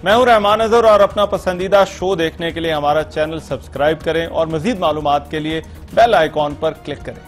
मैं हूं रहमान अजहर और अपना पसंदीदा शो देखने के लिए हमारा चैनल सब्सक्राइब करें और मजीद मालूमात के लिए बेल आइकॉन पर क्लिक करें।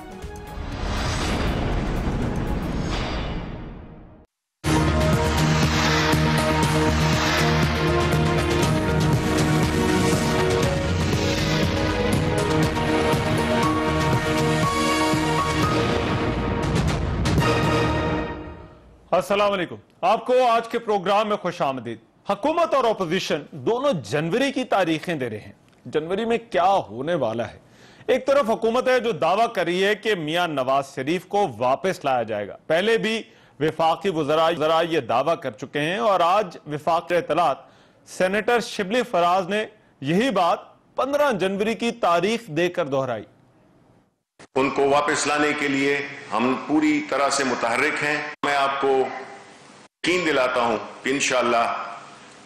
अस्सलाम वालेकुम, आपको आज के प्रोग्राम में खुश आमदीद। हुकूमत और अपोजिशन दोनों जनवरी की तारीखें दे रहे हैं। जनवरी में क्या होने वाला है? एक तरफ हुकूमत है जो दावा कर रही है कि मियां नवाज शरीफ को वापस लाया जाएगा। पहले भी वफाकी वज़रा ये दावा कर चुके हैं और आज वफाक इत्तलात सेनेटर शिबली फराज ने यही बात 15 जनवरी की तारीख देकर दोहराई। उनको वापस लाने के लिए हम पूरी तरह से मुतहर्रिक हैं। मैं आपको यकीन दिलाता हूं कि इंशाअल्लाह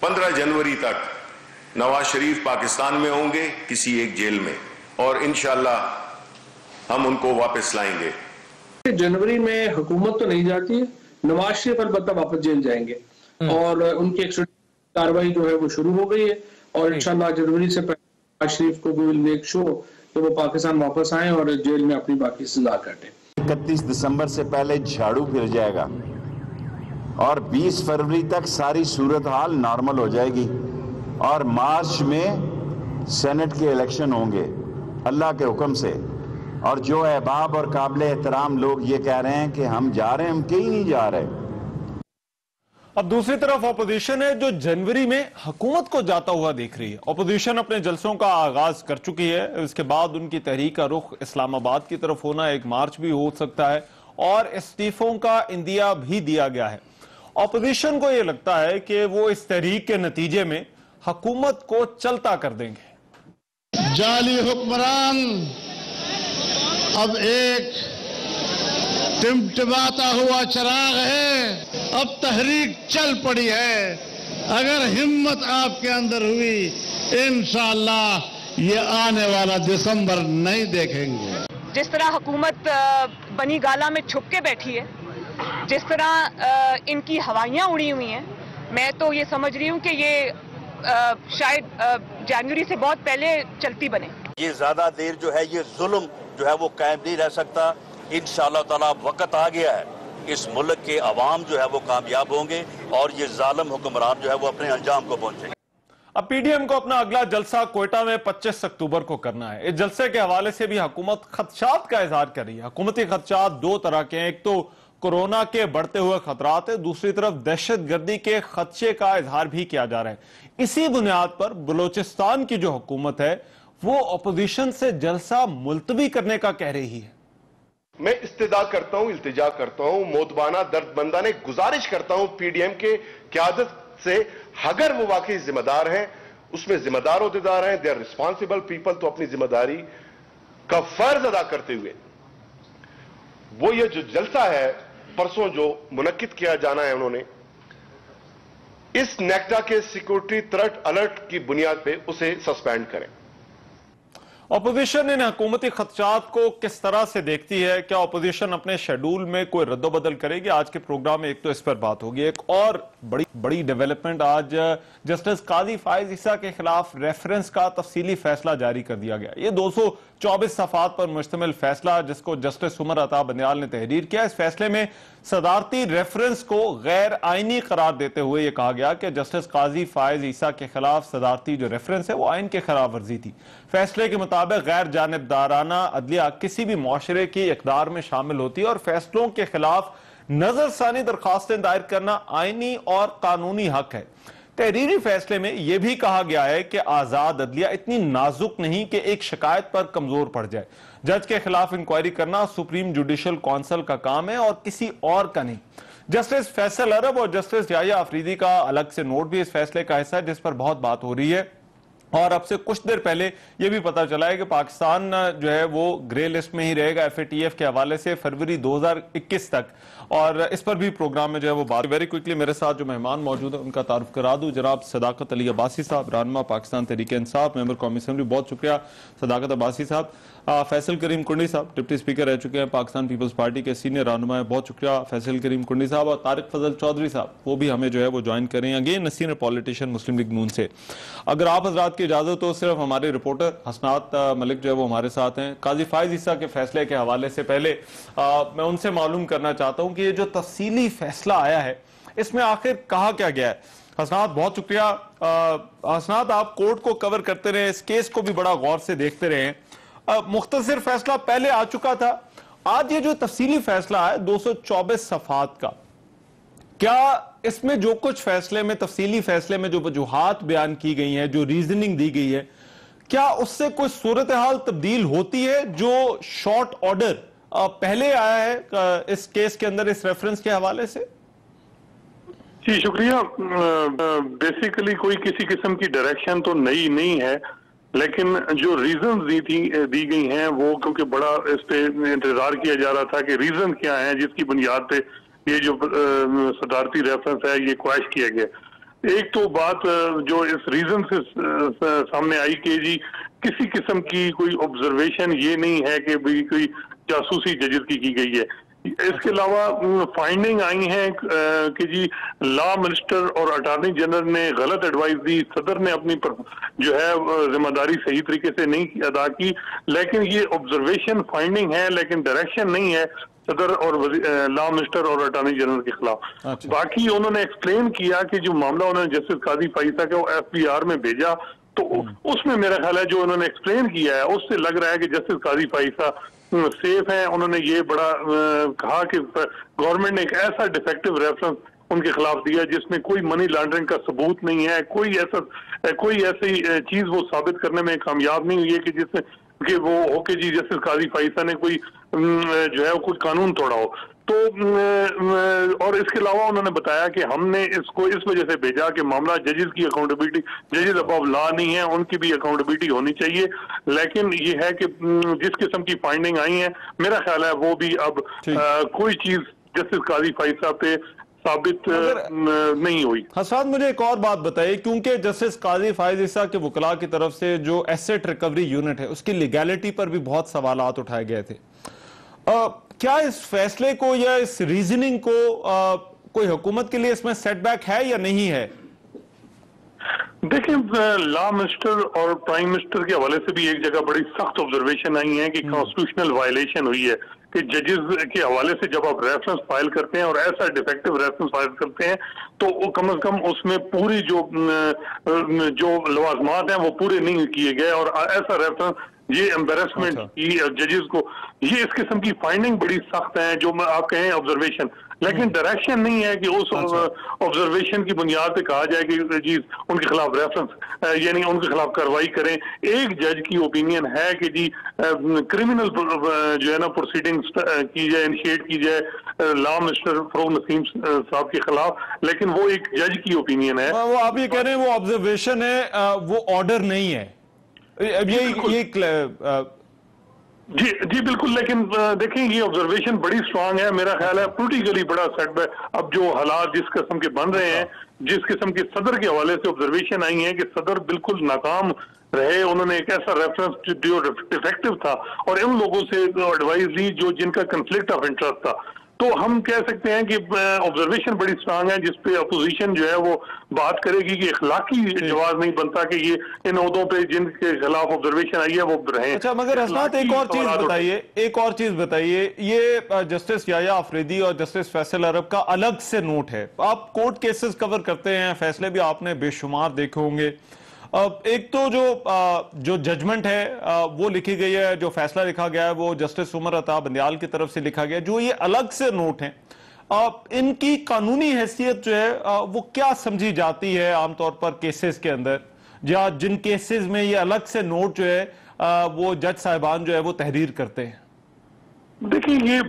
15 जनवरी तक नवाज शरीफ पाकिस्तान में होंगे किसी एक जेल में, और इंशाअल्लाह हम उनको वापस लाएंगे। जनवरी में हुकूमत तो नहीं जाती है, नवाज शरीफ अलबत्ता वापस जेल जाएंगे और उनकी एक्स्ट्राडिशन कार्रवाई जो है वो शुरू हो गई है और इंशाअल्लाह जनवरी से पहले नवाज शरीफ को विल मेक श्योर तो वो पाकिस्तान वापस आए और जेल में अपनी बाकी सजा काटें। 31 दिसंबर से पहले झाड़ू फिर जाएगा और 20 फरवरी तक सारी सूरत हाल नॉर्मल हो जाएगी और मार्च में सेनेट के इलेक्शन होंगे अल्लाह के हुक्म से। और जो अहबाब और काबिल एहतराम लोग ये कह रहे हैं कि हम जा रहे हैं, हम कहीं नहीं जा रहे। अब दूसरी तरफ अपोजिशन है जो जनवरी में हुकूमत को जाता हुआ देख रही है। अपोजिशन अपने जलसों का आगाज कर चुकी है। इसके बाद उनकी तहरीक का रुख इस्लामाबाद की तरफ होना, एक मार्च भी हो सकता है और इस्तीफों का इंदिया भी दिया गया है। अपोजिशन को यह लगता है कि वो इस तहरीक के नतीजे में हुकूमत को चलता कर देंगे। जाली हुक्मरान अब एक टिमटिमाता हुआ चिराग है, अब तहरीक चल पड़ी है। अगर हिम्मत आपके अंदर हुई, इंशाअल्लाह ये आने वाला दिसंबर नहीं देखेंगे। जिस तरह हुकूमत बनी गाला में छुप के बैठी है, जिस तरह इनकी हवाइयां उड़ी हुई हैं, मैं तो ये समझ रही हूँ कि ये शायद जनवरी से बहुत पहले चलती बने। ये ज्यादा देर जो है ये जुल्म जो है वो कायम नहीं रह सकता। इंशाअल्लाह ताला वक्त आ गया है, इस मुल्क के अवाम जो है वो कामयाब होंगे और ये जालिम हुक्मरान जो है वो अपने अंजाम को पहुंचेंगे। अब पीडीएम को अपना अगला जलसा कोयटा में 25 अक्टूबर को करना है। इस जलसे के हवाले से भी हुकूमत खदशात का इजहार कर रही है। हुकूमती खदशात दो तरह के हैं, एक तो कोरोना के बढ़ते हुए खतरात है, दूसरी तरफ दहशत गर्दी के खदशे का इजहार भी किया जा रहा है। इसी बुनियाद पर बलोचिस्तान की जो हुकूमत है वो अपोजिशन से जलसा मुलतवी करने का कह रही है। मैं इस्तेदा करता हूं, इल्तिजा करता हूं, मोतबाना दर्दमंदाने गुजारिश करता हूं पीडीएम के क़यादत से, अगर वो वाकई जिम्मेदार हैं, उसमें जिम्मेदार अहदेदार हैं, दे आर रिस्पॉन्सिबल पीपल, तो अपनी जिम्मेदारी का फर्ज अदा करते हुए वो ये जो जलसा है परसों जो मुनक्किद किया जाना है, उन्होंने इस नेक्टा के सिक्योरिटी थ्रेट अलर्ट की बुनियाद पे उसे सस्पेंड करें। अपोजिशन इन हुकूमती खदशात को किस तरह से देखती है? क्या अपोजिशन अपने शेड्यूल में कोई रद्दोबदल करेगी? आज के प्रोग्राम में एक तो इस पर बात होगी। एक और बड़ी डेवलपमेंट, आज जस्टिस काजी फायज ईसा के खिलाफ रेफरेंस का तफसीली फैसला जारी कर दिया गया। ये 224 सफात पर मुश्तमिल फैसला जिसको जस्टिस उमर अता बंदयाल ने तहरीर किया। इस फैसले में सदारती रेफरेंस को गैर आईनी करार देते हुए यह कहा गया कि जस्टिस काजी फायज ईसा के खिलाफ सदारती जो रेफरेंस है वो आइन के खिलाफ वर्जी थी। फैसले के मुताबिक गैर जानिबदाराना अदलिया किसी भी मुआशरे की इक़दार में शामिल होती है और फैसलों के खिलाफ नजरसानी दरखास्तें दायर करना आईनी और कानूनी हक है। तहरीरी फैसले में यह भी कहा गया है कि आजाद अदलिया इतनी नाजुक नहीं कि एक शिकायत पर कमजोर पड़ जाए। जज के खिलाफ इंक्वायरी करना सुप्रीम जुडिशल काउंसिल का काम है और किसी और का नहीं। जस्टिस फैसल अरब और जस्टिस याया अफरीदी का अलग से नोट भी इस फैसले का हिस्सा है जिस पर बहुत बात हो रही है। और अब से कुछ देर पहले यह भी पता चला है कि पाकिस्तान जो है वो ग्रे लिस्ट में ही रहेगा FATF के हवाले से फरवरी 2021 तक। और इस पर भी प्रोग्राम में जो है वो बात। वेरी क्विकली मेरे साथ जो मेहमान मौजूद है उनका तारुफ करा दूं। जनाब सदाकत अली अब्बासी साहब, रहनुमा पाकिस्तान तहरीक इंसाफ, मेंबर कौमी असेंबली। बहुत शुक्रिया सदाकत अब्बासी साहब। फैसल करीम कुंडी साहब डिप्टी स्पीकर रह चुके हैं पाकिस्तान पीपल्स पार्टी के सीनियर रहनुमा है, बहुत शुक्रिया फैसल करीम कुंडी साहब। और तारिक फजल चौधरी साहब, वो भी हमें जो है वो ज्वाइन करें, अगेन सीनियर पॉलिटिशियन मुस्लिम लीग नून से। अगर आप हजरात की इजाजत हो, सिर्फ हमारे रिपोर्टर हसनात मलिक जो है वो हमारे साथ हैं। काजी फाइज ईसा के फैसले के हवाले से पहले मैं उनसे मालूम करना चाहता हूं कि ये जो तफसीली फैसला आया है इसमें आखिर कहा क्या गया है। हसनात बहुत शुक्रिया। हसनात, आप कोर्ट को कवर करते रहे, इस केस को भी बड़ा गौर से देखते रहे। मुख्तसर फैसला पहले आ चुका था, आज ये जो तफसीली फैसला है 224 सफात का, क्या इसमें जो कुछ फैसले में तफसीली फैसले में जो वजूहात बयान की गई हैं, जो रीजनिंग दी गई है, क्या उससे कोई सूरत हाल तब्दील होती है जो शॉर्ट ऑर्डर पहले आया है इस केस के अंदर इस रेफरेंस के हवाले से? जी शुक्रिया। बेसिकली कोई किसी किस्म की डायरेक्शन तो नई नहीं है, लेकिन जो रीजन दी गई हैं वो, क्योंकि बड़ा इस पे इंतजार किया जा रहा था कि रीजन क्या है जिसकी बुनियाद पे ये जो सदारती रेफरेंस है ये ख्वाहिश किया गया। एक तो बात जो इस रीजन से सामने आई कि जी किसी किस्म की कोई ऑब्जर्वेशन ये नहीं है कि भाई कोई जासूसी जजिस की गई है। इसके अलावा फाइंडिंग आई है कि जी लॉ मिनिस्टर और अटॉर्नी जनरल ने गलत एडवाइस दी, सदर ने अपनी जो है जिम्मेदारी सही तरीके से नहीं अदा की। लेकिन ये ऑब्जर्वेशन फाइंडिंग है, लेकिन डायरेक्शन नहीं है सदर और लॉ मिनिस्टर और अटॉर्नी जनरल के खिलाफ। अच्छा। बाकी उन्होंने एक्सप्लेन किया कि जो मामला उन्होंने जस्टिस काजी फाइसा के FBR में भेजा, तो उसमें मेरा ख्याल है जो उन्होंने एक्सप्लेन किया है उससे लग रहा है कि जस्टिस काजी फाइसा सेफ है। उन्होंने ये बड़ा कहा कि गवर्नमेंट ने एक ऐसा डिफेक्टिव रेफरेंस उनके खिलाफ दिया जिसमें कोई मनी लॉन्ड्रिंग का सबूत नहीं है, कोई ऐसी चीज वो साबित करने में कामयाब नहीं हुई है कि जिसमें कि वो हो के जी जस्टिस काजी फाइसा ने कोई जो है कोई कानून तोड़ा हो। तो और इसके अलावा उन्होंने बताया कि हमने इसको इस वजह से भेजा कि मामला जजेस की अकाउंटेबिलिटी, जजेस अबव लॉ नहीं है, उनकी भी अकाउंटेबिलिटी होनी चाहिए। लेकिन ये है कि जिस किस्म की फाइंडिंग आई है, मेरा ख्याल है वो भी अब कोई चीज जस्टिस काजी फाइसा पे साबित नहीं हुई। हसन, मुझे एक और बात बताइए, क्योंकि जस्टिस काजी फाइज ईसा के वकला की तरफ से जो एसेट रिकवरी यूनिट है उसकी लीगैलिटी पर भी बहुत सवालात उठाए गए थे। क्या इस फैसले को या इस रीजनिंग को कोई हुकूमत के लिए इसमें सेटबैक है या नहीं है? देखिए, लॉ मिनिस्टर और प्राइम मिनिस्टर के हवाले से भी एक जगह बड़ी सख्त ऑब्जर्वेशन आई है कि कॉन्स्टिट्यूशनल वायलेशन हुई है कि जजेस के हवाले से जब आप रेफरेंस फाइल करते हैं और ऐसा डिफेक्टिव रेफरेंस फाइल करते हैं तो कम से कम उसमें पूरी जो लवाजमात हैं वो पूरे नहीं किए गए, और ऐसा रेफरेंस ये एम्बेरसमेंट की जजेस को, ये इस किस्म की फाइंडिंग बड़ी सख्त है जो आप कहें ऑब्जर्वेशन, लेकिन डायरेक्शन नहीं है कि उस ऑब्जर्वेशन की बुनियाद पे कहा जाए कि जी उनके खिलाफ रेफरेंस यानी उनके खिलाफ कार्रवाई करें। एक जज की ओपिनियन है कि जी क्रिमिनल जो है ना प्रोसीडिंग्स की जाए, इनिशिएट की जाए लॉ मिनिस्टर फरूक नसीम साहब के खिलाफ, लेकिन वो एक जज की ओपिनियन है। वो आप ये कह रहे हैं वो ऑब्जर्वेशन है, वो ऑर्डर नहीं है, जी बिल्कुल। लेकिन देखें ये ऑब्जर्वेशन बड़ी स्ट्रांग है, मेरा ख्याल है पोलिटिकली बड़ा सेटबैक। अब जो हालात जिस किस्म के बन रहे हैं, जिस किस्म के सदर के हवाले से ऑब्जर्वेशन आई है कि सदर बिल्कुल नाकाम रहे, उन्होंने एक ऐसा रेफरेंस जो डिफेक्टिव था और उन लोगों से एडवाइस ली जो जिनका कंफ्लिक्ट ऑफ इंटरेस्ट था, तो हम कह सकते हैं कि ऑब्जर्वेशन बड़ी स्ट्रांग है जिसपे अपोजिशन जो है वो बात करेगी कि इखलाकी जवाब नहीं बनता कि ये इन ओहदों पे जिनके खिलाफ ऑब्जर्वेशन आई है वो रहे। अच्छा, मगर हसनात एक और चीज बताइए, ये जस्टिस याया अफरीदी और जस्टिस फैसल अरब का अलग से नोट है। आप कोर्ट केसेस कवर करते हैं, फैसले भी आपने बेशुमार देखे होंगे। एक तो जो जजमेंट है वो लिखी गई है, जो फैसला लिखा गया है वो जस्टिस उमर अता बंदियाल की तरफ से लिखा गया। जो ये अलग से नोट हैं, इनकी कानूनी हैसियत जो है वो क्या समझी जाती है आमतौर पर केसेस के अंदर, या जिन केसेस में ये अलग से नोट जो है वो जज साहिबान जो है वो तहरीर करते हैं? देखिए, ये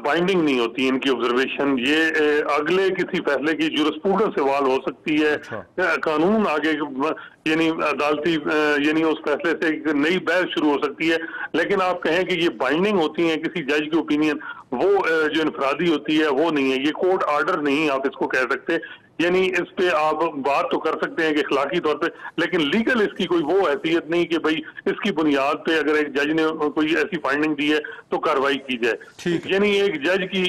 बाइंडिंग नहीं होती इनकी ऑब्जर्वेशन, ये अगले किसी फैसले की जुरिस्प्रूडेंस से सवाल हो सकती है। कानून आगे यानी अदालती यानी उस फैसले से एक नई बहस शुरू हो सकती है। लेकिन आप कहें कि ये बाइंडिंग होती है किसी जज की ओपिनियन, वो जो इनफरादी होती है वो नहीं है। ये कोर्ट ऑर्डर नहीं आप इसको कह सकते, यानी इस पे आप बात तो कर सकते हैं कि इखलाकी तौर पे, लेकिन लीगल इसकी कोई वो हैसियत नहीं कि भाई इसकी बुनियाद पे अगर एक जज ने कोई ऐसी फाइंडिंग दी है तो कार्रवाई की जाए। यानी एक जज की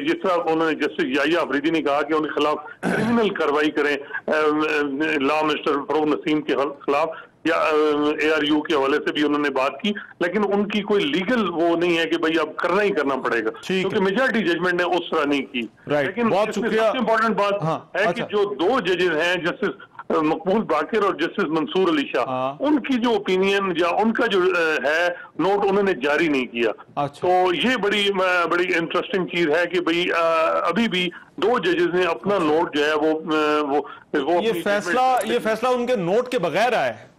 जिस तरह उन्होंने जस्टिस याहिया अफरीदी ने कहा कि उनके खिलाफ क्रिमिनल कार्रवाई करें लॉ मिनिस्टर फरूक नसीम के खिलाफ, या ARU के हवाले से भी उन्होंने बात की, लेकिन उनकी कोई लीगल वो नहीं है कि भाई अब करना ही करना पड़ेगा, क्योंकि मेजॉरिटी जजमेंट ने उस तरह नहीं की। लेकिन सबसे इम्पोर्टेंट बात है कि जो दो जजेस हैं, जस्टिस मकबूल बाकिर और जस्टिस मंसूर अली शाह, उनकी जो ओपिनियन या उनका जो है नोट उन्होंने जारी नहीं किया। तो ये बड़ी इंटरेस्टिंग चीज है कि भाई अभी भी दो जजेस ने अपना नोट जो है वो ये फैसला उनके नोट के बगैर आया है।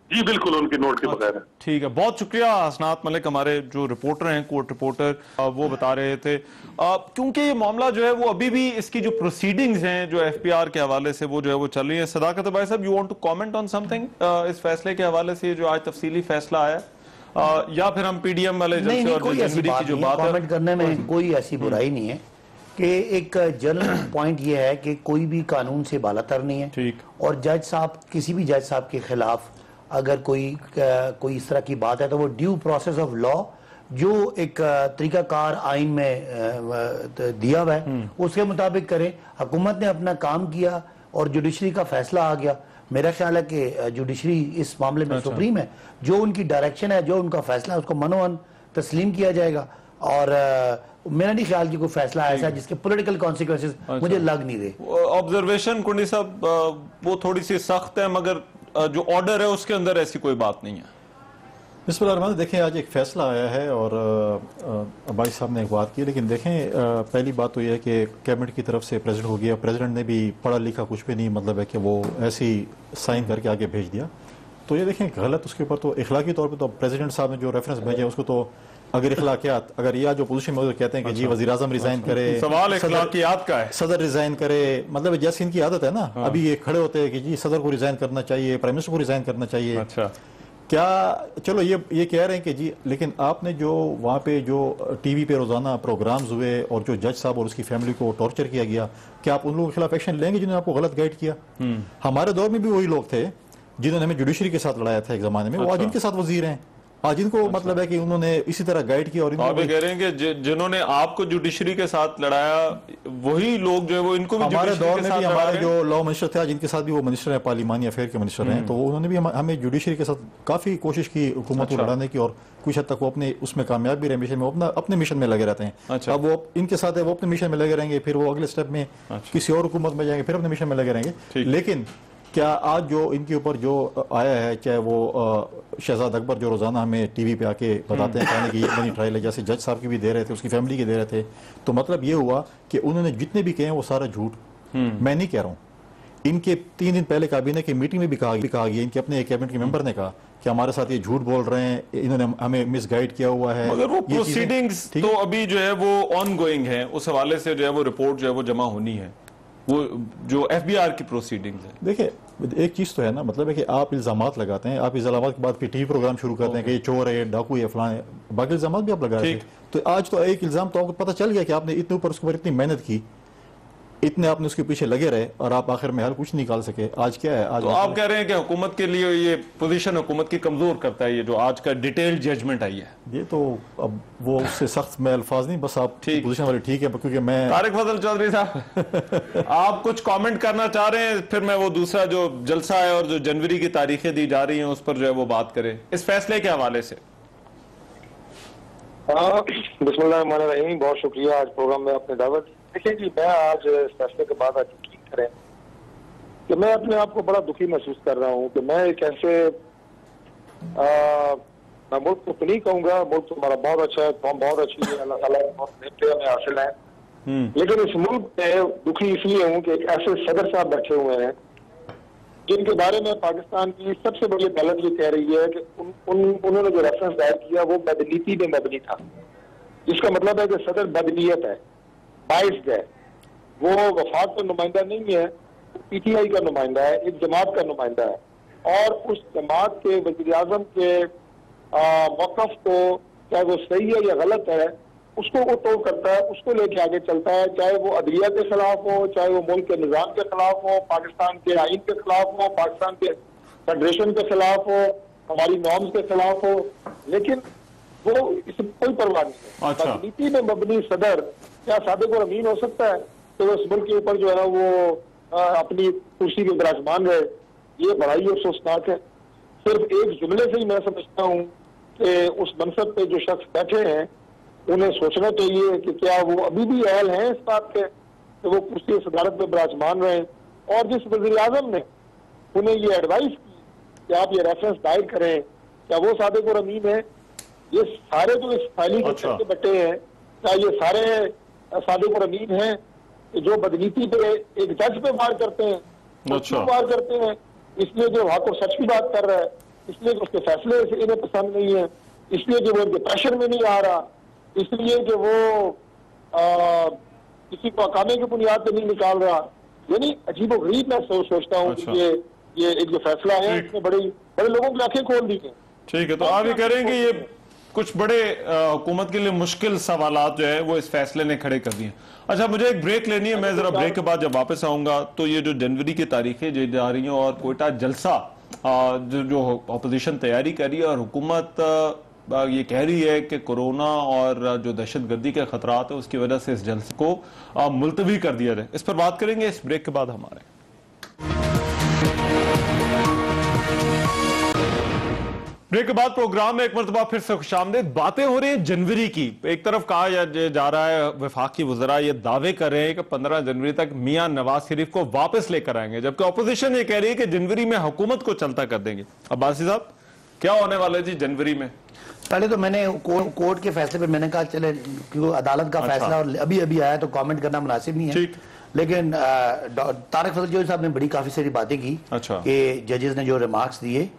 जी बिल्कुल, उनके नोट के बगैर है। ठीक है, बहुत शुक्रिया हसनात मलिक, हमारे जो रिपोर्टर हैं, कोर्ट रिपोर्टर, वो बता रहे थे क्योंकि ये मामला जो है वो अभी भी इसकी जो प्रोसीडिंग्स हैं जो FPR के हवाले से वो जो है वो चल रही है। सदाकत भाई साहब, you want to comment on something इस फैसले के हवाले से जो आज तफसीली फैसला आया, या फिर हम PDM वाले जलसे और जनवरी की जो बात है कमेंट करने में कोई ऐसी बुराई नहीं है कि एक जनरल पॉइंट ये है कि कोई भी कानून से बालातर नहीं है। ठीक। और जज साहब, किसी भी जज साहब के खिलाफ अगर कोई इस तरह की बात है तो वो ड्यू प्रोसेस ऑफ लॉ जो एक तरीकाकार आइन में दिया हुआ है उसके मुताबिक करें। हुकूमत ने अपना काम किया और जुडिशरी का फैसला आ गया। मेरा ख्याल है कि जुडिशरी इस मामले में सुप्रीम है, जो उनकी डायरेक्शन है, जो उनका फैसला है, उसको मनोअन तस्लीम किया जाएगा। और मेरा नहीं ख्याल कि कोई फैसला ऐसा है जिसके पॉलिटिकल कॉन्सिक्वेंसेस मुझे लग नहीं रहे। ऑब्जर्वेशन कुंडी साहब वो थोड़ी सी सख्त है, मगर जो ऑर्डर है उसके अंदर ऐसी कोई बात नहीं है। बिस्मिल्लाह, देखें आज एक फैसला आया है और भाई साहब ने एक बात की, लेकिन देखें पहली बात तो यह है कि कैबिनेट की तरफ से प्रेसिडेंट हो गया, प्रेसिडेंट ने भी पढ़ा लिखा कुछ भी नहीं, मतलब है कि वो ऐसे ही साइन करके आगे भेज दिया। तो ये देखें गलत, उसके ऊपर तो इखलाकी तौर पर तो प्रेसिडेंट साहब ने जो रेफरेंस भेजा उसको तो अगर इखलाकियात, अगर यह जो पोजीशन में कहते हैं कि जी वज़ीर आज़म रिजाइन करे, सवाल इखलाकियात का है, सदर रिजाइन करे, मतलब जैसे इनकी आदत है ना, अभी ये खड़े होते हैं कि जी सदर को रिजाइन करना चाहिए, प्राइम मिनिस्टर को रिजाइन करना चाहिए। अच्छा, क्या चलो ये कह रहे हैं कि जी, लेकिन आपने जो वहाँ पे जो TV पे रोजाना प्रोग्राम्स हुए और जो जज साहब और उसकी फैमिली को टॉर्चर किया गया, क्या आप उन लोगों के खिलाफ एक्शन लेंगे जिन्होंने आपको गलत गाइड किया? हमारे दौर में भी वही लोग थे जिन्होंने हमें जुडिशरी के साथ लड़ाया था एक जमाने में, वो आज इनके साथ वजीर हैं। आज इनको मतलब है कि उन्होंने इसी तरह गाइड किया। और आप कह रहे हैं कि जिन्होंने आपको जुडिशरी के साथ लड़ाया वही लोग जो है वो इनको भी हमारे दौर में भी हमारे जो लॉ मिनिस्टर थे, आज इनके साथ भी वो मिनिस्टर है, पार्लिमानी अफेयर के मिनिस्टर हैं, तो उन्होंने भी हमें जुडिशरी के साथ काफी कोशिश की हुकूमत को लड़ाने की, और कुछ हद तक वो अपने उसमें कामयाब भी रहे, मिशन में अपने मिशन में लगे रहते हैं। अब वो इनके साथ है, वो अपने मिशन में लगे रहेंगे, फिर वो अगले स्टेप में किसी और हुकूमत में जाएंगे, फिर अपने मिशन में लगे रहेंगे। लेकिन क्या आज जो इनके ऊपर जो आया है, चाहे वो शहजाद अकबर जो रोजाना हमें TV पे आके बताते हैं कहने की ये बनी ट्रायल है, जैसे जज साहब की भी दे रहे थे, उसकी फैमिली के दे रहे थे, तो मतलब ये हुआ कि उन्होंने जितने भी कहे वो सारा झूठ। मैं नहीं कह रहा हूँ, इनके 3 दिन पहले काबीना की मीटिंग में भी कहा गया, इनके अपने कैबिनेट के मेंबर ने कहा कि हमारे साथ ये झूठ बोल रहे हैं, इन्होंने हमें मिसगाइड किया हुआ है। मगर वो प्रोसीडिंग्स तो अभी जो है वो ऑन गोइंग है, उस हवाले से जो है वो रिपोर्ट जो है वो जमा होनी है, वो जो FBR की प्रोसीडिंग्स है। देखिए एक चीज तो है ना, मतलब है कि आप इल्जामात लगाते हैं, आप इल्जामात के बाद फिर TV प्रोग्राम शुरू करते हैं कि ये चोर है, डाकू है, फलां है, बाकी इल्जामात भी आप लगा रहे थे। तो आज तो एक इल्जाम तो आपको पता चल गया कि आपने इतने ऊपर उसके ऊपर इतनी मेहनत की, इतने आपने उसके पीछे लगे रहे और आप आखिर में हल कुछ निकाल सके। आज क्या है, आज तो आप कह रहे हैं कि हुकूमत के लिए ये पोजीशन हुकूमत की कमजोर करता है, ये जो आज का डिटेल्ड जजमेंट आई है। ये तो अब वो उससे सख्त में अल्फाज नहीं, बस आप पोजीशन वाली ठीक है, क्योंकि मैं तारिक फजल चौधरी साहब आप कुछ कमेंट करना चाह रहे हैं, फिर मैं वो दूसरा जो जलसा है और जो जनवरी की तारीखें दी जा रही हैं उस पर जो है वो बात करें इस फैसले के हवाले से। बिस्मिल्लाहिर्रहमानिर्रहीम, बहुत शुक्रिया आज प्रोग्राम में आपने दावत। देखिए जी, मैं आज इस फैसले के बाद आज यकीन करें कि मैं अपने आप को बड़ा दुखी महसूस कर रहा हूँ कि मैं एक ऐसे मैं मुल्क को तो नहीं कहूँगा, मुल्क तो हमारा बहुत अच्छा है, कौम बहुत अच्छी है, अल्लाह ताला बहुत नेमतें हमें हासिल है, लेकिन इस मुल्क में दुखी इसलिए हूँ कि एक ऐसे सदर साहब बैठे हुए हैं जिनके बारे में पाकिस्तान की सबसे बड़ी अदालत ये कह रही है कि उन्होंने जो रेफरेंस दायर किया वो बदनीति में मबनी था। जिसका मतलब है कि सदर बदनीयत है, बाइस्ड है, वो वफाक का नुमाइंदा नहीं है, पीटीआई का नुमाइंदा है, एक जमात का नुमाइंदा है, और उस जमात के वज़ीर आज़म के मौक़िफ़ को, चाहे वो सही है या गलत है, उसको वो तोड़ करता है, उसको लेके आगे चलता है, चाहे वो अदलिया के खिलाफ हो, चाहे वो मुल्क के निज़ाम के खिलाफ हो, पाकिस्तान के आइन के खिलाफ हो, पाकिस्तान के फेडरेशन के खिलाफ हो, हमारी नॉर्म्स के खिलाफ हो, लेकिन वो इसमें कोई परवाह नहीं है। अच्छा। राजनीति में मबनी सदर क्या सादिक और अमीन हो सकता है तो वो इस मुल्क के ऊपर जो है वो अपनी कुर्सी पे विराजमान रहे? ये बड़ा ही अफसोसनाक है। सिर्फ एक जुमले से ही मैं समझता हूँ कि उस मनसब पे जो शख्स बैठे हैं उन्हें सोचना चाहिए कि क्या वो अभी भी अहल हैं इस बात के कि वो कुर्सी सदारत में विराजमान रहे, और जिस वज़ीर आज़म ने उन्हें ये एडवाइस की कि आप ये रेफरेंस दायर करें, क्या वो सादिक और अमीन है? ये सारे जो इस फाइलिंग के चलते बैठे हैं, क्या ये सारे सादिक और अमीन हैं जो बदनीति पे एक जज पे वार करते हैं? क्यों वार करते हैं? इसलिए जो हक और सच की बात कर रहा है, इसलिए कि उसके फैसले इन्हें पसंद नहीं है, इसलिए कि वो इनके प्रेशर में नहीं आ रहा, इसलिए कि वो किसी को अकामे की बुनियाद पे नहीं निकाल रहा। यानी अजीब और गरीब मैं सोचता हूँ कि ये एक जो फैसला है इसने बड़े लोगों की आंखें खोल दी हैं। ठीक है, तो आप ये कह रहे हैं कि ये कुछ बड़े हुकूमत के लिए मुश्किल सवालात जो है वो इस फैसले ने खड़े कर दिए। अच्छा, मुझे एक ब्रेक लेनी है, मैं जरा ब्रेक के बाद जब वापस आऊंगा तो ये जो जनवरी की तारीखें जो जा रही हैं और कोयटा जलसा जो अपोजिशन तैयारी कर रही है और हुकूमत ये कह रही है कि कोरोना और जो दहशतगर्दी के खतरात है उसकी वजह से इस जलसे को मुलतवी कर दिया जाए, इस पर बात करेंगे इस ब्रेक के बाद। हमारे ब्रेक के बाद प्रोग्राम में एक मरतबा फिर से खुशामदीद। बातें हो रही है जनवरी की। एक तरफ कहा जा रहा है, वफाकी वज़रा ये दावे कर रहे हैं कि 15 जनवरी तक मियां नवाज शरीफ को वापस लेकर आएंगे, जबकि अपोजिशन ये कह रही है कि जनवरी में हुकूमत को चलता कर देंगे। अब्बासी साहब, क्या होने वाला है जी जनवरी में? पहले तो मैंने कोर्ट के फैसले पे मैंने कहा चले, क्योंकि अदालत का फैसला और अभी अभी आया तो कमेंट करना मुनासिब नहीं है, लेकिन तारिक फजल जोशी साहब ने बड़ी काफी सारी बातें की कि जजेस ने जो रिमार्क्स दिए,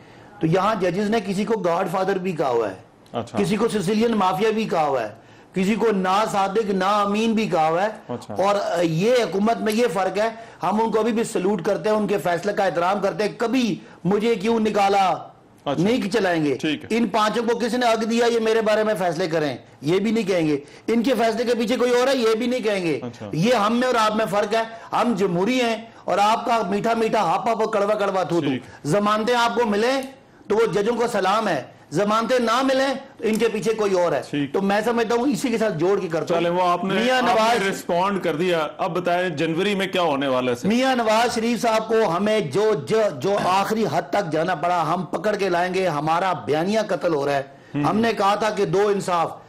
तो यहाँ जजेस ने किसी को गॉडफादर भी कहा हुआ है, किसी को सिसिलियन माफिया भी कहा हुआ है, किसी को ना सादिक ना अमीन भी कहा हुआ है। और ये हुकूमत में ये फर्क है, हम उनको अभी भी सलूट करते हैं, उनके फैसले का एहतराम करते हैं, कभी मुझे क्यों निकाला नहीं चलाएंगे। इन पांचों को किसने हक दिया ये मेरे बारे में फैसले करें, ये भी नहीं कहेंगे। इनके फैसले के पीछे कोई और है, ये भी नहीं कहेंगे। ये हम में और आप में फर्क है, हम जमहूरी हैं और आपका मीठा मीठा हापा और कड़वा कड़वा थू थू। जमानतें आपको मिले तो वो जजों को सलाम है, जमानतें ना मिले तो इनके पीछे कोई और है। तो मैं समझता हूं इसी के साथ जोड़ के करता हूं। वो आपने नवाज रिस्पॉन्ड कर दिया, अब बताएं जनवरी में क्या होने वाला है? मियां नवाज शरीफ साहब को हमें जो आखिरी हद तक जाना पड़ा, हम पकड़ के लाएंगे। हमारा बयानिया कत्ल हो रहा है। हमने कहा था कि दो इंसाफ,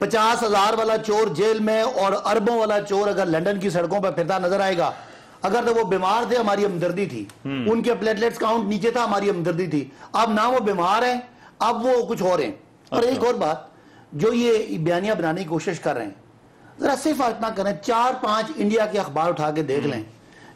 50,000 वाला चोर जेल में और अरबों वाला चोर अगर लंदन की सड़कों पर फिरता नजर आएगा, अगर तो वो बीमार थे हमारी हमदर्दी थी, उनके प्लेटलेट्स काउंट नीचे था हमारी हमदर्दी थी। अब ना वो बीमार है, अब वो कुछ हो रहे हैं। और एक और बात, जो ये बयानिया बनाने की कोशिश कर रहे हैं, जरा सिर्फ इतना करें, 4-5 इंडिया के अखबार उठा के देख लें,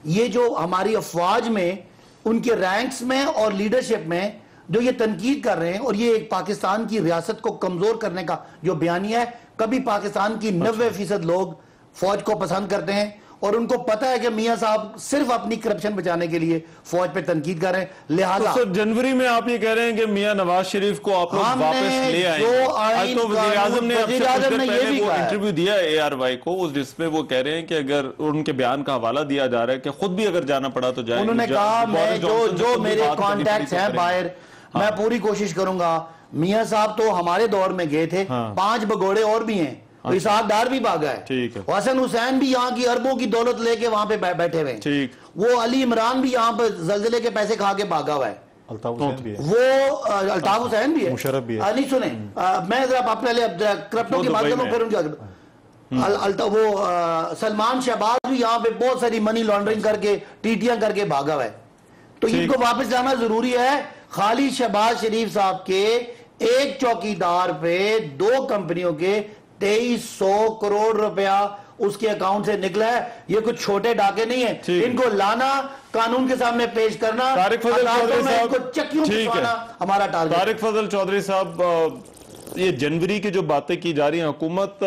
ये जो हमारी अफवाज में उनके रैंक्स में और लीडरशिप में जो ये तनकीद कर रहे हैं, और ये एक पाकिस्तान की रियासत को कमजोर करने का जो बयानिया है। कभी पाकिस्तान की 90% लोग फौज को पसंद करते हैं और उनको पता है कि मियां साहब सिर्फ अपनी करप्शन बचाने के लिए फौज पे तंकीद कर रहे हैं। लिहाजा तो जनवरी में आप ये कह रहे हैं कि मियां नवाज शरीफ को आप लोग वापस ले आएंगे। तो वज़ीर आज़म ने ये वो इंटरव्यू दिया ARY को, जिसमें वो कह रहे हैं कि अगर उनके बयान का हवाला दिया जा रहा है कि खुद भी अगर जाना पड़ा तो जाए। उन्होंने कहा मैं जो मेरे कॉन्टैक्ट्स हैं बाहर, मैं पूरी कोशिश करूंगा। मियां साहब तो हमारे दौर में गए थे, 5 भगोड़े और भी हैं, तो इसाक डार भी भागा है, ठीक है। हसन हुसैन भी यहाँ की अरबों की दौलत लेके वहां पे बैठे हुए, ठीक। वो अली इमरान भी यहाँ पे जलजिले के पैसे खा के भागा हुआ है। अल्ताफ हुसैन भी है, वो अल्ताफ हुसैन भी है, मुशर्रफ भी है। नहीं सुने, मैं जरा पहले क्रिप्टो की बात करूं, फिर उनका वो सलमान शहबाज भी यहाँ पे बहुत सारी मनी लॉन्ड्रिंग करके टीटियां करके भागा हुआ है। तो इनको वापस लाना जरूरी है। खाली शहबाज शरीफ साहब के एक चौकीदार पे 2 कंपनियों के 2300 करोड़ रुपया उसके अकाउंट से निकला है। ये कुछ छोटे डाके नहीं है। इनको लाना, कानून के सामने पेश करना, तारिक फजल चौधरी साहब चक्कियों पे हमारा टारगेट। तारिक फजल चौधरी साहब, ये जनवरी की जो बातें की जा रही हैं, हुकूमत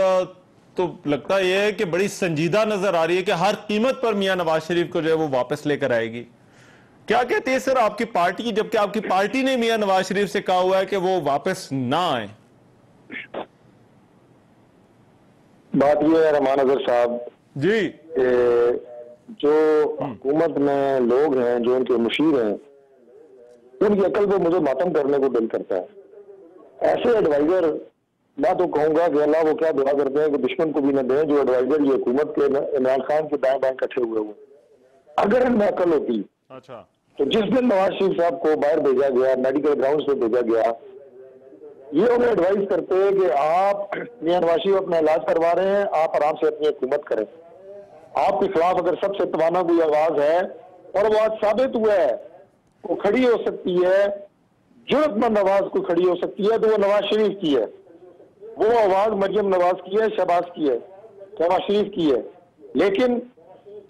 तो लगता यह है कि बड़ी संजीदा नजर आ रही है कि हर कीमत पर मियां नवाज शरीफ को जो है वो वापस लेकर आएगी। क्या कहते हैं सर आपकी पार्टी, जबकि आपकी पार्टी ने मियां नवाज शरीफ से कहा हुआ है कि वो वापस ना आए? बात यह है रहमान अजहर साहब जी, जो हुकूमत में लोग हैं, जो उनके मुशीर हैं, उनकी अकल पे मुझे मातम करने को दिल करता है। ऐसे एडवाइजर मैं तो कहूंगा कि अल्लाह वो क्या दुआ करते हैं कि दुश्मन को भी न दें, जो एडवाइजर ये हुकूमत के इमरान खान के दाएं बाएं इकट्ठे हुए हुए। अगर इनमें अकल होती अच्छा, तो जिस दिन नवाज शरीफ साहब को बाहर भेजा गया, मेडिकल ग्राउंड पे भेजा गया, ये उन्हें एडवाइस करते हैं कि आप मियां नवाज शरीफ अपना इलाज करवा रहे हैं, आप आराम से अपनी हुकूमत करें। आपके खिलाफ अगर सबसे तवाना कोई आवाज है और वो आज साबित हुआ है, वो खड़ी हो सकती है, जुर्रतमंद आवाज को खड़ी हो सकती है, तो वो नवाज शरीफ की है। वो आवाज मरियम नवाज की है, शहबाज की है, नवाज शरीफ की है। लेकिन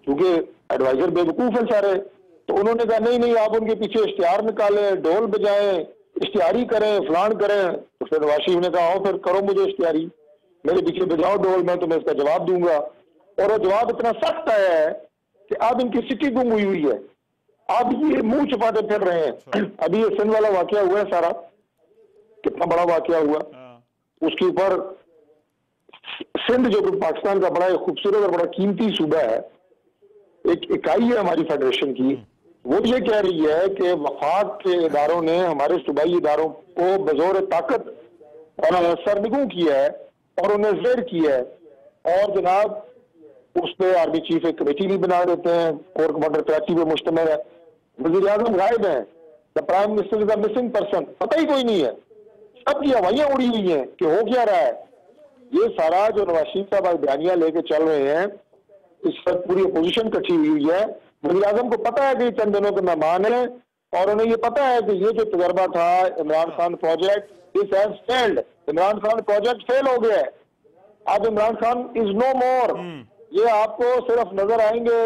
क्योंकि एडवाइजर बेवकूफ है सारे, तो उन्होंने कहा नहीं नहीं, आप उनके पीछे इश्तिहार निकालें, ढोल बजाएं, इश्तिहारी करें, फलान करें। तो फिर नवाज शरीफ ने कहा आओ फिर करो मुझे इश्तिहारी, मेरे पीछे बजाओ ढोल, मैं तुम्हें इसका जवाब दूंगा। और वो जवाब इतना सख्त आया है कि अब इनकी सिटी गुम हुई है, अब ये मुंह छुपाते फिर रहे हैं। अभी ये सिंध वाला वाकया हुआ है सारा, कितना बड़ा वाकया हुआ, उसके ऊपर सिंध जो कि पाकिस्तान का बड़ा खूबसूरत और बड़ा कीमती सूबा है, एक इकाई है हमारी फेडरेशन की, वो ये कह रही है कि वफाक के इदारों ने हमारे सूबाई इदारों को बजौर ताकत सरनिगू किया है और उन्हें जेर किया है। और जनाब उस पर आर्मी चीफ एक कमेटी भी बना देते हैं, कोर कमांडर कराची पे मुश्तमिल है, वज़ीर आज़म गायब है, the prime minister is a missing person, पता ही कोई नहीं है, सबकी हवाइयां उड़ी हुई हैं कि हो क्या रहा है। ये सारा जो नवाज शरीफ साहब आज बयानियां लेके चल रहे हैं, इस पर पूरी अपोजिशन इकट्ठी हुई है। वज़ीर आज़म को पता है कि चंद दिनों के मेहमान है और उन्हें ये पता है कि ये जो तजर्बा था Imran Khan project, this has failed, Imran Khan project fail हो गया है। अब इमरान खान इज नो मोर। ये आपको सिर्फ नजर आएंगे